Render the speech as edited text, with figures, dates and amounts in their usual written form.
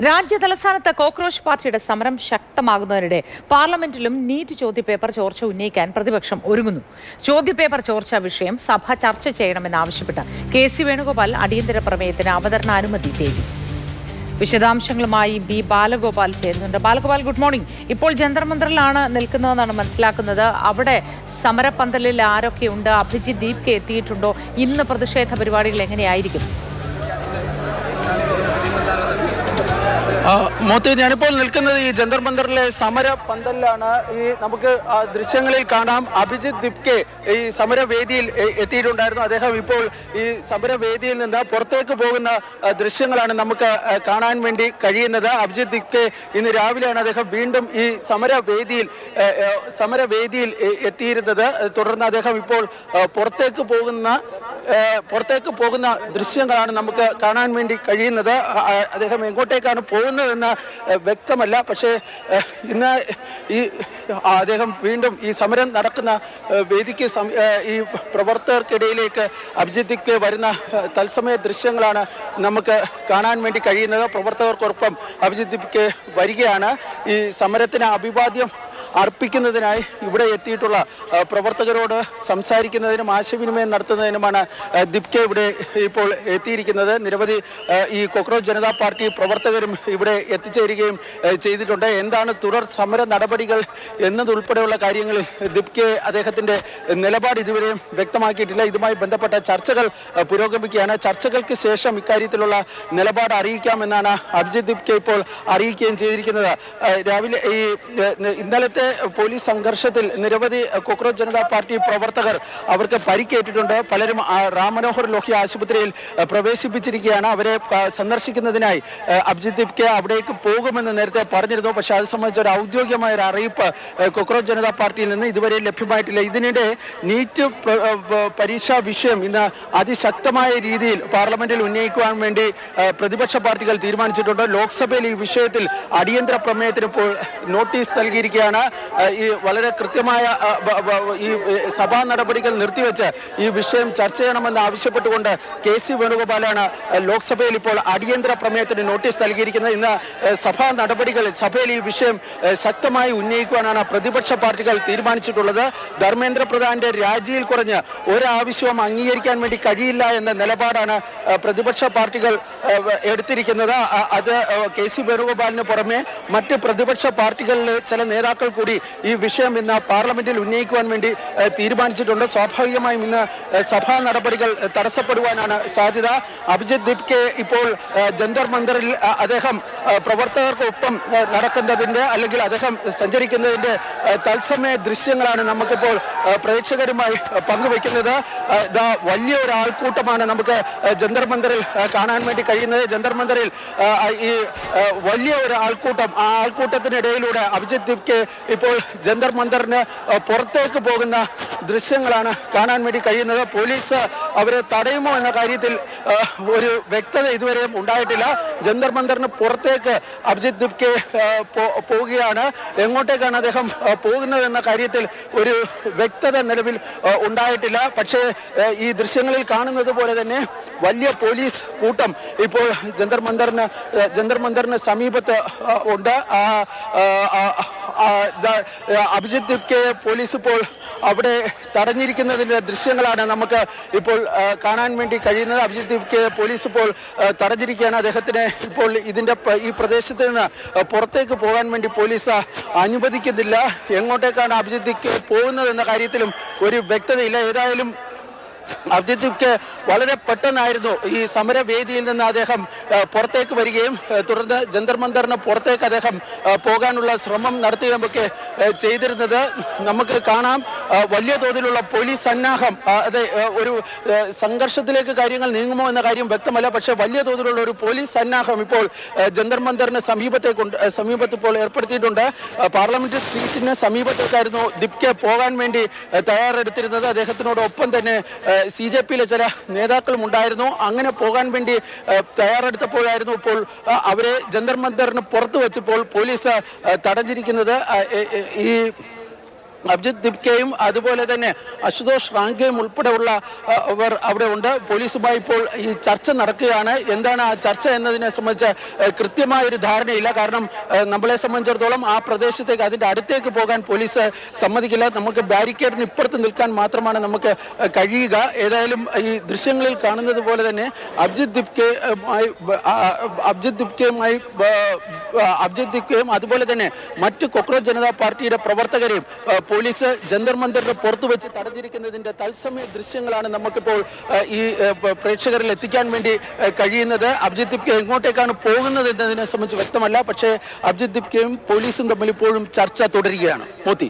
രാജ്യതലസ്ഥാനത്ത് cockroach പാർട്ടിയുടെ സമരം ശക്തമാകുന്നതിനിടെ പാർലമെന്റിലും NEET ചോദ്യപേപ്പർ ചോർച്ച ഉന്നയിക്കാൻ പ്രതിപക്ഷം ഒരുങ്ങുന്നു. ചോദ്യപേപ്പർ ചോർച്ചാ വിഷയം സഭ ചർച്ച ചെയ്യണമെന്നാവശ്യപ്പെട്ട് കെ.സി. വേണുഗോപാൽ അടിയന്തര പ്രമേയത്തിന് അവതരണാനുമതി തേടി. വിശദാംശങ്ങളുമായി ബി ബാലഗോപാൽ ചേരുന്നുണ്ട്. Balagopal, good morning. ഇപ്പോൾ ജന്തർ മന്ദറിലാണ് നിൽക്കുന്നതെന്നാണ് മനസ്സിലാക്കുന്നത്. അവിടെ സമരപ്പന്തലിൽ ആരൊക്കെയുണ്ട്? അഭിജിത്ത് ദീപ്കെ എത്തിയിട്ടുണ്ടോ? ഇന്ന് പ്രതിഷേധ പരിപാടികൾ എങ്ങനെയായിരിക്കും? മോത്തി, ഞാനിപ്പോൾ നിൽക്കുന്നത് ഈ ജന്തർ മന്ദറിലെ സമര പന്തലിലാണ്. നമുക്ക് ദൃശ്യങ്ങളിൽ കാണാം, അഭിജിത്ത് ദീപ്കെ ഈ സമരവേദിയിൽ എത്തിയിട്ടുണ്ടായിരുന്നു. അദ്ദേഹം ഇപ്പോൾ ഈ സമരവേദിയിൽ നിന്ന് പുറത്തേക്ക് പോകുന്ന ദൃശ്യങ്ങളാണ് നമുക്ക് കാണാൻ വേണ്ടി കഴിയുന്നത്. അഭിജിത്ത് ദീപ്കെ ഇന്ന് രാവിലെയാണ് അദ്ദേഹം വീണ്ടും ഈ സമരവേദിയിൽ എത്തിയിരുന്നത്. തുടർന്ന് അദ്ദേഹം ഇപ്പോൾ പുറത്തേക്ക് പോകുന്ന ദൃശ്യങ്ങളാണ് നമുക്ക് കാണാൻ വേണ്ടി കഴിയുന്നത്. അദ്ദേഹം എങ്ങോട്ടേക്കാണ് പോകുന്നതെന്ന് വ്യക്തമല്ല. പക്ഷേ ഇന്ന് അദ്ദേഹം വീണ്ടും ഈ സമരം നടക്കുന്ന വേദിക്ക് ഈ പ്രവർത്തകർക്കിടയിലേക്ക് അഭിജിത്ത് ദീപ്കെ വരുന്ന തത്സമയ ദൃശ്യങ്ങളാണ് നമുക്ക് കാണാൻ വേണ്ടി കഴിയുന്നത്. പ്രവർത്തകർക്കൊപ്പം അഭിജിത്ത് ദീപ്കെ വരികയാണ്. ഈ സമരത്തിന് അഭിവാദ്യം അർപ്പിക്കുന്നതിനായി ഇവിടെ എത്തിയിട്ടുള്ള പ്രവർത്തകരോട് സംസാരിക്കുന്നതിനും ആശയവിനിമയം നടത്തുന്നതിനുമാണ് ദീപ്കെ ഇവിടെ ഇപ്പോൾ എത്തിയിരിക്കുന്നത്. നിരവധി ഈ കോക്രോച്ച് ജനതാ പാർട്ടി പ്രവർത്തകരും ഇവിടെ എത്തിച്ചേരുകയും ചെയ്തിട്ടുണ്ട്. എന്താണ് തുടർ സമര നടപടികൾ എന്നതുൾപ്പെടെയുള്ള കാര്യങ്ങളിൽ ദീപ്കെ അദ്ദേഹത്തിൻ്റെ നിലപാട് ഇതുവരെയും വ്യക്തമാക്കിയിട്ടില്ല. ഇതുമായി ബന്ധപ്പെട്ട ചർച്ചകൾ പുരോഗമിക്കുകയാണ്. ചർച്ചകൾക്ക് ശേഷം ഇക്കാര്യത്തിലുള്ള നിലപാട് അറിയിക്കാമെന്നാണ് അഭിജിത്ത് ദീപ്കെ ഇപ്പോൾ അറിയിക്കുകയും ചെയ്തിരിക്കുന്നത്. രാവിലെ ഇന്നലത്തെ പോലീസ് സംഘർഷത്തിൽ നിരവധി കോക്രോച്ച് ജനതാ പാർട്ടി പ്രവർത്തകർ അവർക്ക് പരിക്കേറ്റിട്ടുണ്ട്. പലരും റാം മനോഹർ ലോഹ്യ ആശുപത്രിയിൽ പ്രവേശിപ്പിച്ചിരിക്കുകയാണ്. അവരെ സന്ദർശിക്കുന്നതിനായി അഭിജിത്ത് ദീപ്കെ അവിടേക്ക് പോകുമെന്ന് നേരത്തെ പറഞ്ഞിരുന്നു. പക്ഷേ അത് സംബന്ധിച്ച ഒരു ഔദ്യോഗികമായ ഒരു അറിയിപ്പ് കോക്രോച്ച് ജനതാ പാർട്ടിയിൽ നിന്ന് ഇതുവരെ ലഭ്യമായിട്ടില്ല. ഇതിനിടെ നീറ്റ് പരീക്ഷാ വിഷയം ഇന്ന് അതിശക്തമായ രീതിയിൽ പാർലമെന്റിൽ ഉന്നയിക്കുവാൻ വേണ്ടി പ്രതിപക്ഷ പാർട്ടികൾ തീരുമാനിച്ചിട്ടുണ്ട്. ലോക്സഭയിൽ ഈ വിഷയത്തിൽ അടിയന്തര പ്രമേയത്തിന് ഇപ്പോൾ നോട്ടീസ് നൽകിയിരിക്കുകയാണ്. ഈ വളരെ കൃത്യമായ ഈ സഭാ നടപടികൾ നിർത്തിവെച്ച് ഈ വിഷയം ചർച്ച ചെയ്യണമെന്ന് ആവശ്യപ്പെട്ടുകൊണ്ട് കെ.സി. വേണുഗോപാലാണ് ലോക്സഭയിൽ ഇപ്പോൾ അടിയന്തര പ്രമേയത്തിന് നോട്ടീസ് നൽകിയിരിക്കുന്നത്. ഇന്ന് സഭയിൽ ഈ വിഷയം ശക്തമായി ഉന്നയിക്കുവാനാണ് പ്രതിപക്ഷ പാർട്ടികൾ തീരുമാനിച്ചിട്ടുള്ളത്. ധർമ്മേന്ദ്ര പ്രധാന്റെ രാജിയിൽ കുറഞ്ഞ് ഒരാവശ്യവും അംഗീകരിക്കാൻ വേണ്ടി കഴിയില്ല എന്ന നിലപാടാണ് പ്രതിപക്ഷ പാർട്ടികൾ എടുത്തിരിക്കുന്നത്. അത് കെ.സി. വേണുഗോപാലിന് പുറമെ മറ്റ് പ്രതിപക്ഷ പാർട്ടികളിലെ ചില നേതാക്കൾ കൂടി ഈ വിഷയം ഇന്ന് പാർലമെന്റിൽ ഉന്നയിക്കുവാൻ വേണ്ടി തീരുമാനിച്ചിട്ടുണ്ട്. സ്വാഭാവികമായും ഇന്ന് സഭാ നടപടികൾ തടസ്സപ്പെടുവാനാണ് സാധ്യത. അഭിജിത്ത് ദീപ്കെ ഇപ്പോൾ ജന്തർ മന്ദറിൽ അദ്ദേഹം പ്രവർത്തകർക്കൊപ്പം നടക്കുന്നതിൻ്റെ അല്ലെങ്കിൽ അദ്ദേഹം സഞ്ചരിക്കുന്നതിൻ്റെ തത്സമയ ദൃശ്യങ്ങളാണ് നമുക്കിപ്പോൾ പ്രേക്ഷകരുമായി പങ്കുവയ്ക്കുന്നത്. വലിയ ഒരു ആൾക്കൂട്ടമാണ് നമുക്ക് ജന്തർ മന്ദറിൽ കാണാൻ വേണ്ടി കഴിയുന്നത്. ജന്തർ മന്ദറിൽ ഈ വലിയ ഒരു ആൾക്കൂട്ടം, ആ ആൾക്കൂട്ടത്തിനിടയിലൂടെ അഭിജിത്ത് ദീപ്കെ ഇപ്പോൾ ജന്തർ മന്ദറിന് പുറത്തേക്ക് പോകുന്ന ദൃശ്യങ്ങളാണ് കാണാൻ വേണ്ടി കഴിയുന്നത്. പോലീസ് അവരെ തടയുമോ എന്ന കാര്യത്തിൽ ഒരു വ്യക്തത ഇതുവരെയും ഉണ്ടായിട്ടില്ല. ജന്തർ മന്ദറിന് പുറത്തേക്ക് അഭിജിത്ത് ദീപ്കെ പോവുകയാണ്. എങ്ങോട്ടേക്കാണ് അദ്ദേഹം പോകുന്നത് എന്ന കാര്യത്തിൽ ഒരു വ്യക്തത നിലവിൽ ഉണ്ടായിട്ടില്ല. പക്ഷേ ഈ ദൃശ്യങ്ങളിൽ കാണുന്നത് പോലെ തന്നെ വലിയ പോലീസ് കൂട്ടം ഇപ്പോൾ ജന്തർ മന്ദറിന് സമീപത്ത് ഉണ്ട്. അഭിജിത്ത് ദീപ്കെ പോലീസ് ഇപ്പോൾ അവിടെ തടഞ്ഞിരിക്കുന്നതിൻ്റെ ദൃശ്യങ്ങളാണ് നമുക്ക് ഇപ്പോൾ കാണാൻ വേണ്ടി കഴിയുന്നത്. അഭിജിത്ത് ദീപ്കെ പോലീസ് ഇപ്പോൾ തടഞ്ഞിരിക്കുകയാണ്. അദ്ദേഹത്തിന് ഇപ്പോൾ ഈ പ്രദേശത്ത് നിന്ന് പുറത്തേക്ക് പോകാൻ വേണ്ടി പോലീസ് അനുവദിക്കുന്നില്ല. എങ്ങോട്ടേക്കാണ് അഭിജിത്ത് ദീപ്കെ പോകുന്നത് എന്ന കാര്യത്തിലും ഒരു വ്യക്തതയില്ല. ഏതായാലും അഭിജിത്ത് ദീപ്കെ വളരെ പെട്ടെന്നായിരുന്നു ഈ സമരവേദിയിൽ നിന്ന് അദ്ദേഹം പുറത്തേക്ക് വരികയും തുടർന്ന് ജന്തർ മന്ദറിന് പുറത്തേക്ക് അദ്ദേഹം പോകാനുള്ള ശ്രമം നടത്തുകയുമൊക്കെ ചെയ്തിരുന്നത് നമുക്ക് കാണാം. വലിയ തോതിലുള്ള പോലീസ് സന്നാഹം, അത് ഒരു സംഘർഷത്തിലേക്ക് കാര്യങ്ങൾ നീങ്ങുമോ എന്ന കാര്യം വ്യക്തമല്ല. പക്ഷേ വലിയ തോതിലുള്ള ഒരു പോലീസ് സന്നാഹം ഇപ്പോൾ ജന്തർ മന്ദറിന് സമീപത്ത് ഇപ്പോൾ ഏർപ്പെടുത്തിയിട്ടുണ്ട്. പാർലമെന്റ് സ്ട്രീറ്റിന് സമീപത്തേക്കായിരുന്നു ദീപ്കെ പോകാൻ വേണ്ടി തയ്യാറെടുത്തിരുന്നത്. അദ്ദേഹത്തിനോടൊപ്പം തന്നെ CJP-യിലെ ചില നേതാക്കളും ഉണ്ടായിരുന്നു. അങ്ങനെ പോകാൻ വേണ്ടി തയ്യാറെടുത്തപ്പോഴായിരുന്നു ഇപ്പോൾ അവരെ ജന്തർ മന്ദറിന് പുറത്തു വെച്ചപ്പോൾ പോലീസ് തടഞ്ഞിരിക്കുന്നത്. ഈ അഭിജിത്ത് ദിപ്കെയും അതുപോലെ തന്നെ അശുതോഷ് റാങ്കയും ഉൾപ്പെടെയുള്ള അവർ അവിടെ ഉണ്ട്. പോലീസുമായി ഇപ്പോൾ ഈ ചർച്ച നടക്കുകയാണ്. എന്താണ് ആ ചർച്ച എന്നതിനെ സംബന്ധിച്ച് കൃത്യമായൊരു ധാരണയില്ല. കാരണം നമ്മളെ സംബന്ധിച്ചിടത്തോളം ആ പ്രദേശത്തേക്ക് അതിൻ്റെ അടുത്തേക്ക് പോകാൻ പോലീസ് സമ്മതിക്കില്ല. നമുക്ക് ബാരിക്കേഡിന് ഇപ്പുറത്ത് നിൽക്കാൻ മാത്രമാണ് നമുക്ക് കഴിയുക. ഏതായാലും ഈ ദൃശ്യങ്ങളിൽ കാണുന്നത് പോലെ തന്നെ അഭിജിത്ത് ദിപ്കെയും അതുപോലെ തന്നെ മറ്റ് കോക്രോച്ച് ജനതാ പാർട്ടിയുടെ പ്രവർത്തകരെയും പോലീസ് ജന്തർ മന്ദിറിന്റെ പുറത്തു വെച്ച് തടഞ്ഞിരിക്കുന്നതിന്റെ തത്സമയ ദൃശ്യങ്ങളാണ് നമുക്കിപ്പോൾ ഈ പ്രേക്ഷകരിൽ എത്തിക്കാൻ വേണ്ടി കഴിയുന്നത്. അഭിജിത്ത് ദിപ്കെ എങ്ങോട്ടേക്കാണ് പോകുന്നത് എന്നതിനെ സംബന്ധിച്ച് വ്യക്തമല്ല. പക്ഷേ അഭിജിത്ത് ദിപ്കെയും പോലീസും തമ്മിൽ ഇപ്പോഴും ചർച്ച തുടരുകയാണ്. മോത്തി.